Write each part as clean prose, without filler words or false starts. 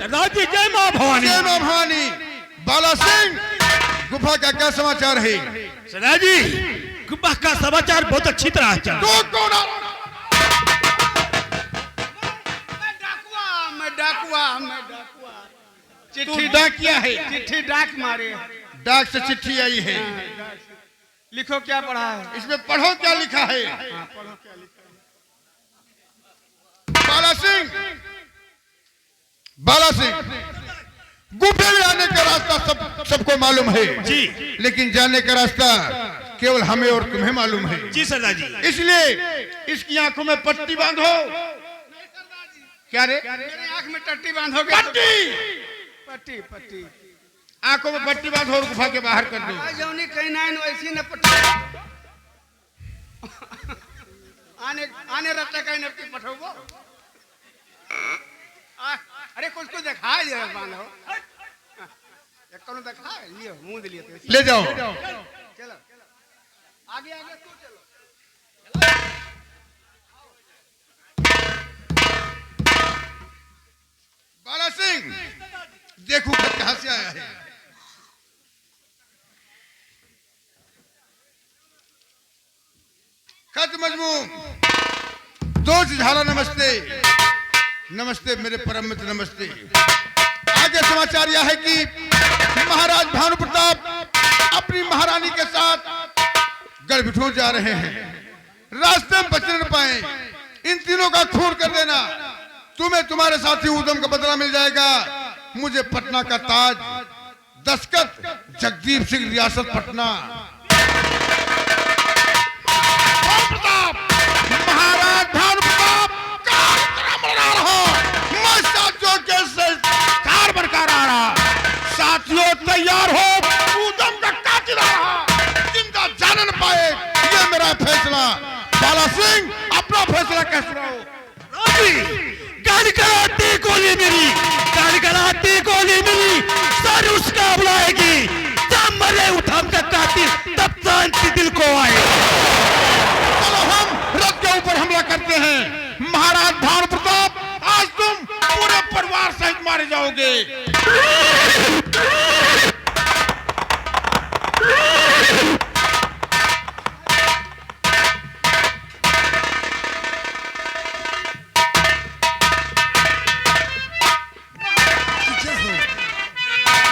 सरदार जी जय मां भवानी। जय मां भवानी। बाला सिंह, गुफा का क्या समाचार है? सरदार जी गुफा का समाचार बहुत अच्छी तरह चल। तो कौन? मैं डाकुआ। चिट्ठी डाकिया है? चिट्ठी डाक मारे। डाक से चिट्ठी आई है। लिखो क्या पढ़ा है इसमें, पढ़ो क्या लिखा है। पढ़ो क्या लिखा है। बाला सिंह, बाला सिंह, गुफे में आने का रास्ता सबको मालूम है जी, लेकिन जाने का रास्ता केवल हमें और तुम्हें मालूम है। जी सरदार जी। इसलिए इसकी आंखों में पट्टी बांधो। क्या रे? मेरी आंख में टट्टी बांधोगे? पट्टी, पट्टी पट्टी आंखों में पट्टी बांधो और गुफा के बाहर कर दो। जौनी कहीं ना वैसी न पट्टी आने रट्टा कहीं न पठोगो। अरे कुछ को दिखा दिया बांधो। एक कौन दिखा लियो मुंह दिलिए तो ले जाओ। चलो आगे आगे तू चलो। बाला सिंह, देखो खत कहां से आया है। खत मजमून। दोस्त झाला, नमस्ते। नमस्ते मेरे परम मित्र, नमस्ते। आगे समाचार यह है कि महाराज भानु प्रताप अपनी महारानी के साथ गढ़बिठूर जा रहे हैं। रास्ते में बच न पाए, इन तीनों का खून कर देना। तुम्हें तुम्हारे साथी उदम का बदला मिल जाएगा। मुझे पटना का ताज, दस्तखत जगदीप सिंह, रियासत पटना। महाराज भानु प्रताप मैं साथियों के कार बरकार आ रहा। साथियों तैयार हो, उदम का कातिल आ रहा। जिंदा जान न पाए, ये मेरा फैसला। बाला सिंह, अपना फैसला कह सुनाओ। गाड़ी कराती गोली मेरी, गाड़ी कराती गोली मेरी, सर उसका बुलाएगी। जब मरे उठम का कातिल, तब शांति दिल को आए। चलो हम रथ के ऊपर हमला करते हैं। महाराज भानु प्रताप, आज तुम पूरे परिवार सहित मारे जाओगे।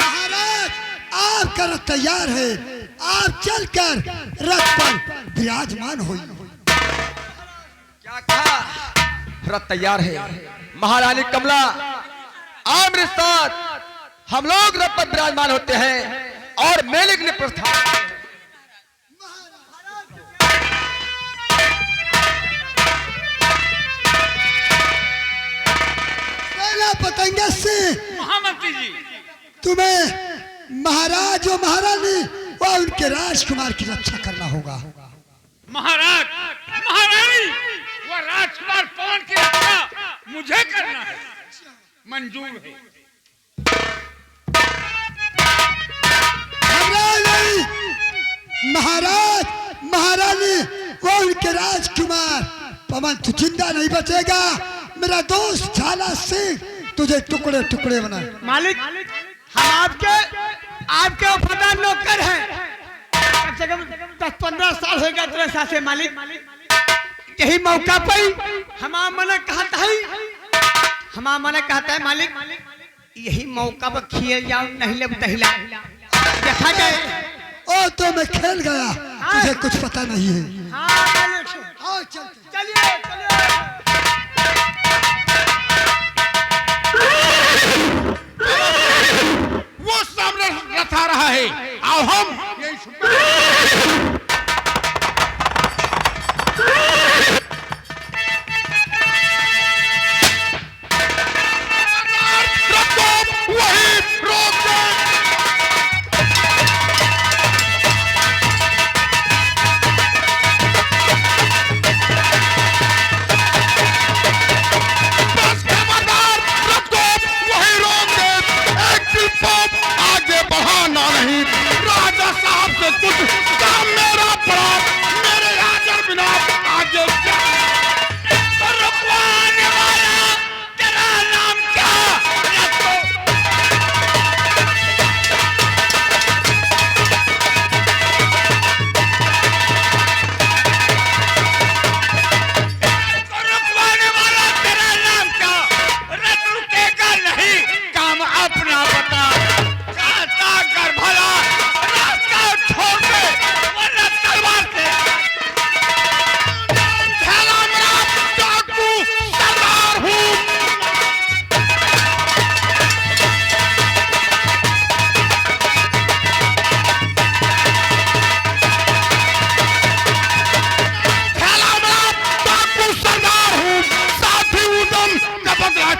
महाराज आपका रथ तैयार है, आप चलकर रथ पर विराजमान हो। क्या कहा? रथ तैयार है। महारानी कमला आप मेरे साथ, हम लोग रथ पर विराजमान होते हैं और मेले के लिए प्रस्थान। पहला पतंगा से महामंत्री जी, तुम्हें महाराज और महारानी और उनके राजकुमार की रक्षा करना होगा। महाराज महारानी वो राजकुमार पवन की रक्षा मुझे करना है। मंजूर है। घबराओ नहीं, महाराज महारानी और उनके राजकुमार पवन तू जिंदा नहीं बचेगा। मेरा दोस्त झाला सिंह तुझे टुकड़े टुकड़े बनाए। मालिक, हम आपके वफादार नौकर हैं। कम से कम 10-15 साल हो गया तेरे साथ से मालिक। यही मौका पर हमारा मन कहता है मालिक, यही मौका पर खिए जाओ, नहीं ले दहिला देखा जाए। ओ तो मैं खेल गया, तुझे कुछ पता नहीं है। हाँ मालिक, आओ चलते। चलिए चलिए। वो सामने रथ आ रहा है, आओ हम यही वही रोक दे।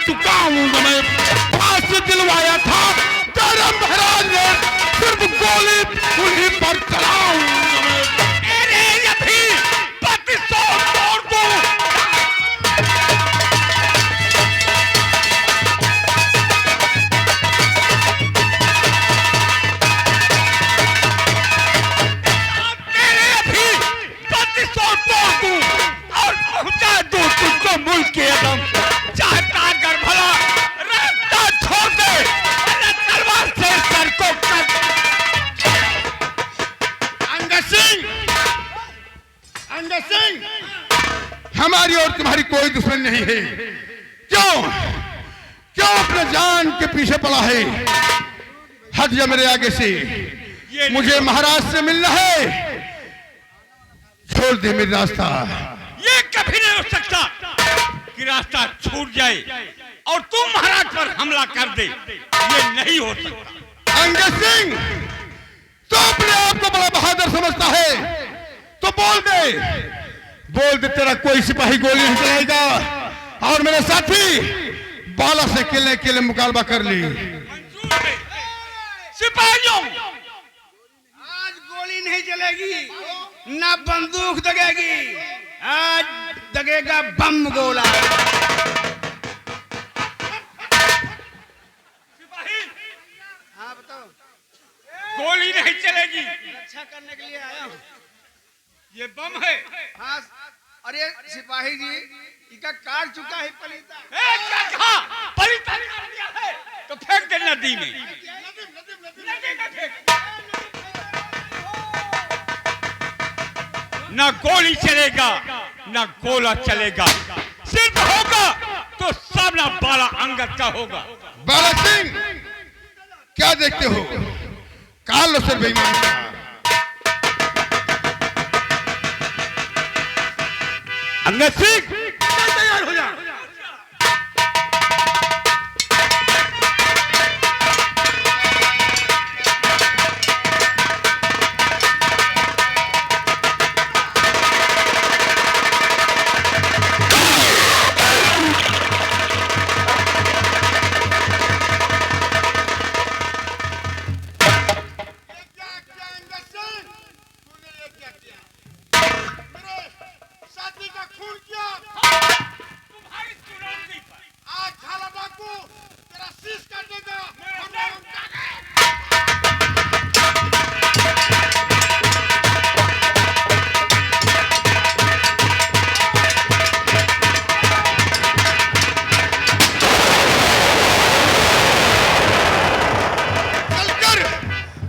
चुका हूं। मैं फांसी दिलवाया था, धर्म महाराज ने सिर्फ गोली उन्हीं पर चलाऊंगा मैं। अरे यदि 3200 तोड़ दूं, और पहुंचा दो तुझको मुल्क के एकदम, चाहता कर भला रास्ता छोड़ दे, अरे तलवार से सर को कट। अंगद सिंह, हमारी और तुम्हारी कोई दुश्मन नहीं है। क्यों क्यों अपने जान के पीछे पड़ा है? हट जा मेरे आगे से, मुझे महाराज से मिलना है। छोड़ दे मेरा रास्ता। ये कभी नहीं हो सकता कि रास्ता छूट जाए और तुम महाराज पर हमला कर दे, ये नहीं हो सकता। अंगद सिंह, तो अपने आप को बड़ा बहादुर समझता है तो बोल दे तेरा कोई सिपाही गोली नहीं चलाएगा और मेरे साथी बाला से केले मुकाबला कर ली। सिपाहियों, आज गोली नहीं चलेगी, ना बंदूक दगेगी, आज दगेगा बम गोला। सिपाही, हाँ बताओ। गोली नहीं चलेगी, रक्षा करने के लिए आया हूँ। ये बम है। हाँ, अरे सिपाही जी, इनका काट चुका है पलीता। क्या कहा? पलीता निकाल दिया है तो फेंक दे नदी में। नदी में फेंक। ना गोली चलेगा, ना गोला चलेगा, सिर्फ होगा तो सामना बाला अंगद का होगा। बाला सिंह, क्या देखते हो? काल लो सर बेईमान का। अंगद सिंह, तैयार हो जा।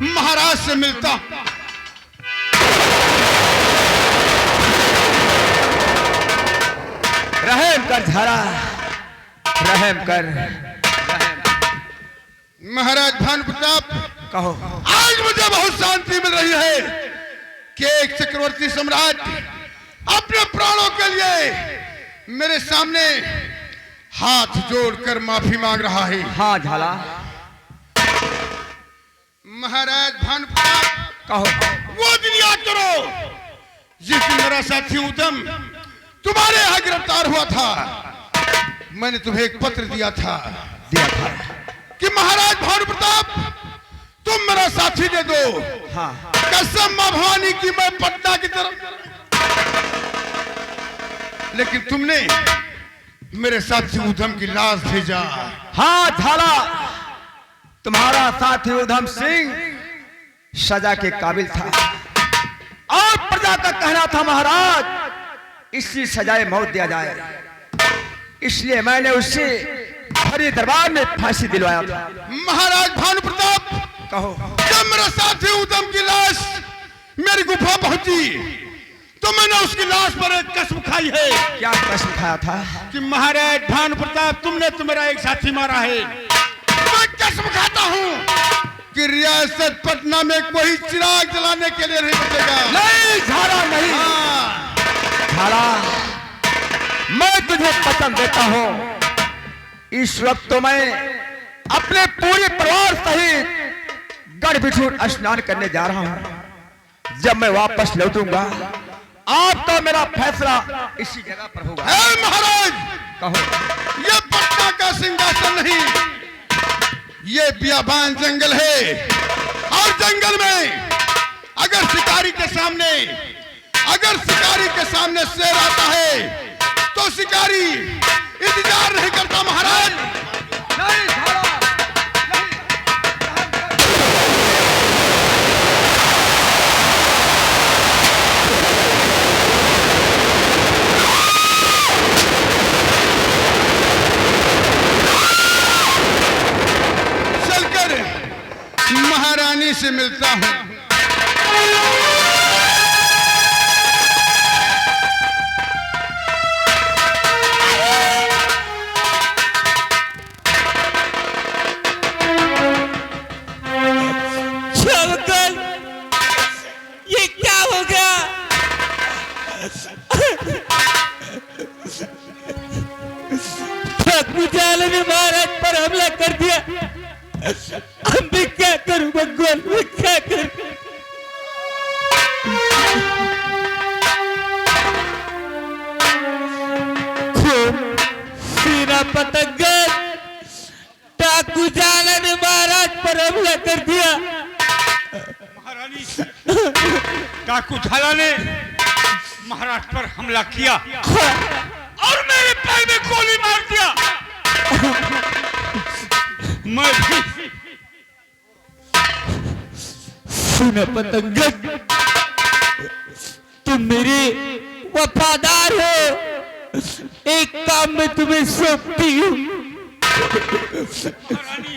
महाराज से मिलता। रहम कर झारा, रहम कर। महाराज भानु प्रताप, कहो। आज मुझे बहुत शांति मिल रही है कि एक चक्रवर्ती सम्राट अपने प्राणों के लिए मेरे सामने हाथ जोड़कर माफी मांग रहा है। हाँ झाला, महाराज भानु प्रताप, कहो। वो दिन याद करो जिस दिन मेरा साथी उदम तुम्हारे यहाँ गिरफ्तार हुआ था। मैंने तुम्हें एक पत्र दिया था कि महाराज भानु प्रताप, तुम मेरा साथी दे दो। हाँ। कसम मां भवानी की, मैं पटना की तरफ। लेकिन तुमने मेरे साथी उधम की लाश भेजा। हाँ झाला, तुम्हारा साथी उधम सिंह सजा के काबिल था और प्रजा का कहना था महाराज इसी सजाए मौत दिया जाए, इसलिए मैंने उससे हरि दरबार में फांसी दिलवाया था। महाराज भानु प्रताप, कहो। जब मेरा साथी उधम की लाश मेरी गुफा पहुंची तो मैंने उसकी लाश पर एक कसम खाई है। क्या कसम खाया था? कि महाराज भानु प्रताप, तुमने तो मेरा एक साथी मारा है। मैं कसम खाता हूँ कि रियासत पटना में कोई चिराग जलाने के लिए नहीं बचेगा। नहीं झाला, नहीं। झाला, मैं तुझे वचन देता हूँ, इस वक्त तो मैं अपने पूरे परिवार सहित गढ़ बिठूर स्नान करने जा रहा हूँ। जब मैं वापस लौटूंगा आपका मेरा फैसला इसी जगह पर होगा। महाराज, कहो। ये पटना का सिंह नहीं, ये बियाबान जंगल है और जंगल में अगर शिकारी के सामने शेर आता है तो शिकारी इंतजार नहीं करता महाराज। नहीं झाला, चलकर महारानी से मिलता हूं। शंकर, ये क्या हो गया? पूजाला ने महाराज पर हमला कर दिया। अब मैं क्या करूं भगवान, मैं क्या करूं? सीना पतंगन डाकू जाला ने महाराज पर हमला कर दिया। महारानी, डाकू झाला ने महाराज पर हमला किया और मेरे पैर में गोली मार दिया। मैं भी सुना पतंगन, तुम मेरे वफादार हो। एक काम में तुम्हें सौंपती हूँ। महारानी,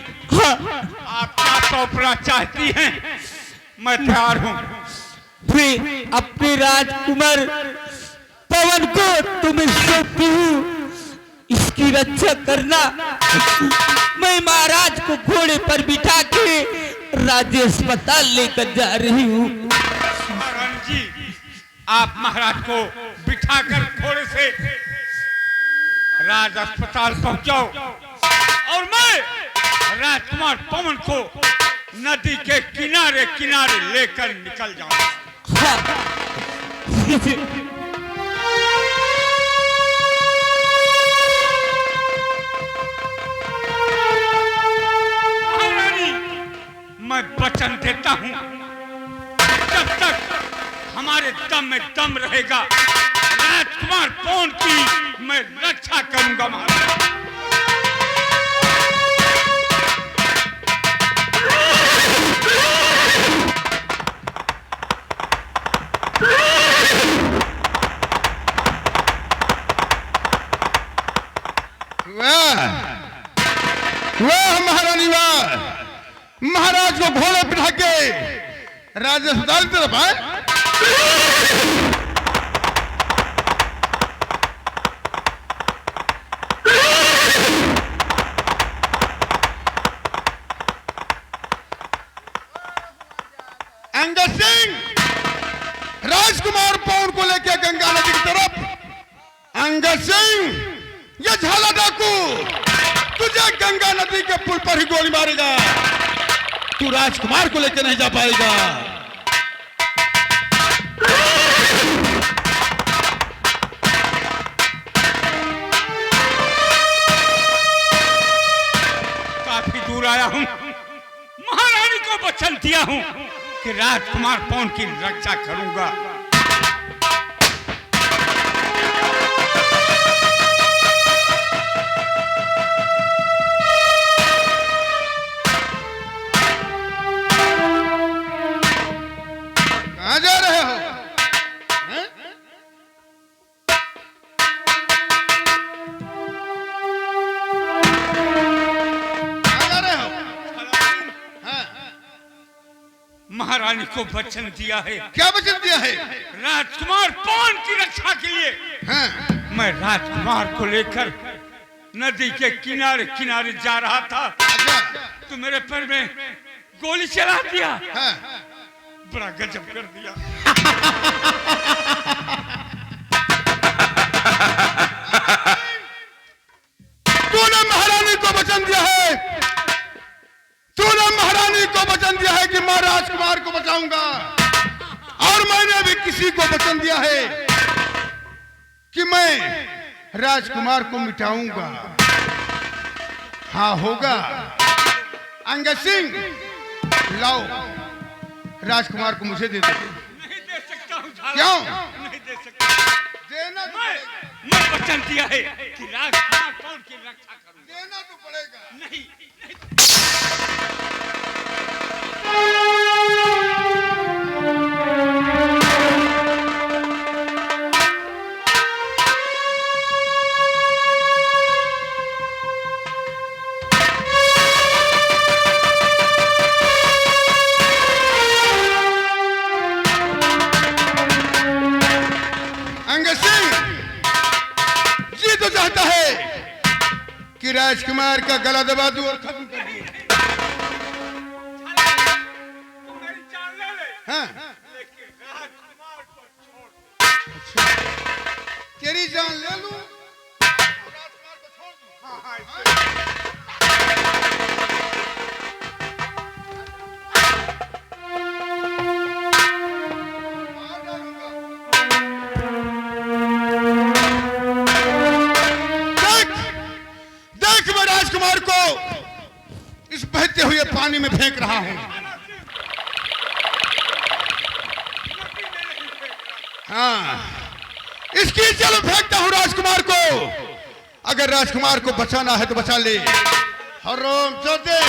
आप क्या सौंपना चाहती हैं? मैं तैयार हूँ। फिर अपने राजकुमार पवन को तुम्हें सौंपती हूँ। इसकी रक्षा करना। मैं महाराज को घोड़े पर बिठा के राज्य अस्पताल लेकर जा रही हूँ। महारानी जी, आप महाराज को बिठाकर घोड़े से राज अस्पताल पहुंचाओ और मैं राजकुमार पवन को नदी के किनारे किनारे लेकर निकल जाऊं। महारानी, मैं वचन देता हूं, जब तक हमारे दम में दम रहेगा राजकुमार पवन की मैं रक्षा करूंगा। महाराज, वाह वाह महारानी वाह, महाराज को घोड़े बिठा के राज्य अस्पताल की तरफ आए। अंगद सिंह राजकुमार पवन को लेकर गंगा नदी की तरफ। अंगद सिंह, ये झाला डाकू तुझे गंगा नदी के पुल पर ही गोली मारेगा। तू राजकुमार को लेकर नहीं जा पाएगा। काफी दूर आया हूं, महारानी को वचन दिया हूं कि राजकुमार पवन की रक्षा करूंगा। कहां जा रहे हो? हैं? कहां जा रहे हो? हाँ। महारानी को वचन दिया है, क्या वचन दिया है? राजकुमार पवन की रक्षा के लिए हाँ। मैं राजकुमार को लेकर नदी के किनारे किनारे जा रहा था अच्छा। तो मेरे पैर में गोली चला दिया। हाँ। बड़ा गजब कर दिया। तूने महारानी को वचन दिया है, तूने महारानी को वचन दिया है कि मैं राजकुमार को बचाऊंगा, और मैंने भी किसी को वचन दिया है कि मैं राजकुमार को मिटाऊंगा। हाँ होगा। अंगद सिंह, लाओ राजकुमार को मुझे दे दो। नहीं दे सकता हूँ झाला। क्यों? नहीं दे सकता। देना तो पड़ेगा। मैं वचन दिया है कि राजकुमार कौन की रक्षा करूंगा। देना तो पड़ेगा। नहीं अंगद सिंह जी तो चाहता है कि राजकुमार का गला दबा दूं और खत्म कर दूं। तू मेरी जान ले ले। हाँ, लेकिन राजकुमार को छोड़। तेरी जान ले लूं और राजकुमार को छोड़ दूं। हाँ, हाँ, ऐसे। मार डालूंगा। देख, देख मैं राजकुमार को इस बहते हुए पानी में फेंक रहा हूं। हाँ, इसकी चलो फेंकता हूं राजकुमार को। अगर राजकुमार को बचाना है तो बचा ले। हर रोम चल दे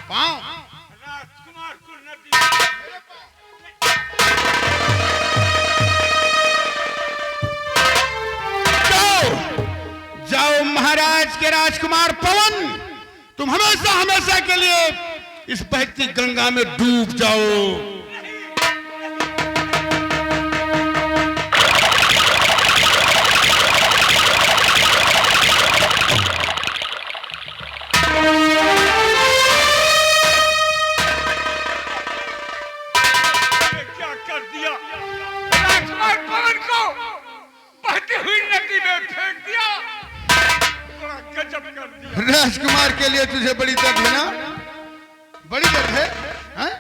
पाँव। राजकुमार को नदी जाओ, जाओ महाराज के राजकुमार पवन, तुम हमेशा हमेशा के लिए इस बहती गंगा में डूब जाओ। ने क्या कर दिया। राजकुमार पवन को बहती हुई नदी में फेंक दिया। बड़ा गजब कर दिया। राजकुमार के लिए तुझे बड़ी दर्द है ना? बड़ी दर्द है, हैं?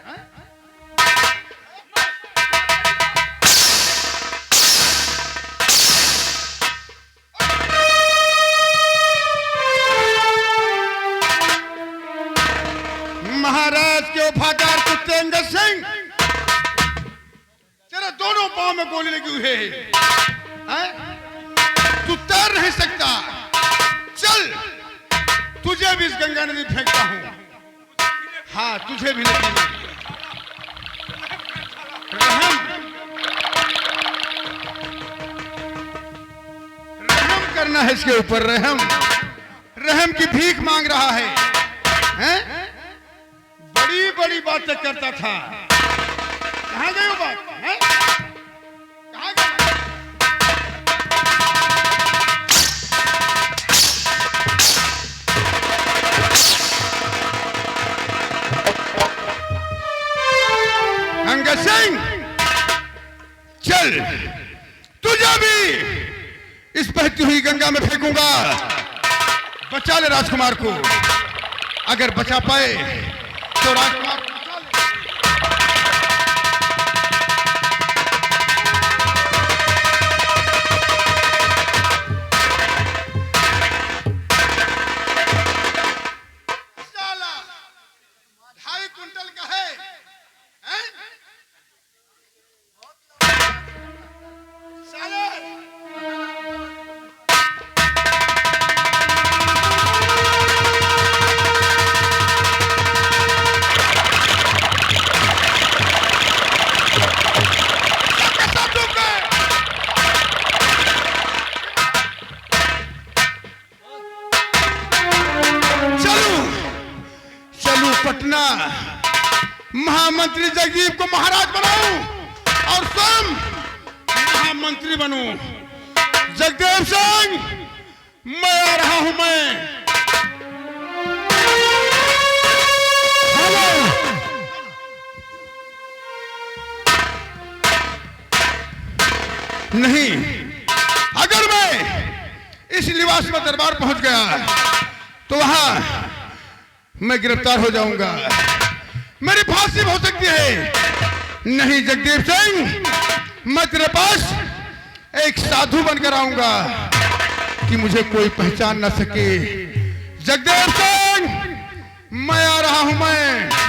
महाराज के वफादार कुत्ते अंगद सिंह, तेरे दोनों पांव में गोली लगी हुई है। तू तैर नहीं सकता। चल, तुझे भी इस गंगा नदी में फेंकता हूं। हाँ, तुझे भी लगी। रहम, रहम करना है इसके ऊपर। रहम, रहम की भीख मांग रहा है, हैं? बड़ी बड़ी बातें करता था। कहाँ गए वो बात, हैं? कहाँ गए? अंगद सिंह, चल, तुझे भी इस बहती हुई गंगा में फेंकूंगा। बचा ले राजकुमार को। अगर बचा पाए तो राजकुमार को बचा ले। साला 2.5 कुंटल का है, हैं? साले पटना महामंत्री जगदीप को महाराज बनाऊं और स्वयं महामंत्री बनूं। जगदेव सिंह, मैं आ रहा हूं। मैं हेलो, नहीं, अगर मैं इस निवास में दरबार पहुंच गया तो वहां मैं गिरफ्तार हो जाऊंगा। मेरी फांसी हो सकती है। नहीं जगदीप सिंह, मैं तेरे पास एक साधु बनकर आऊंगा। ताकि मुझे कोई पहचान न सके। जगदेव सिंह, मैं आ रहा हूं। मैं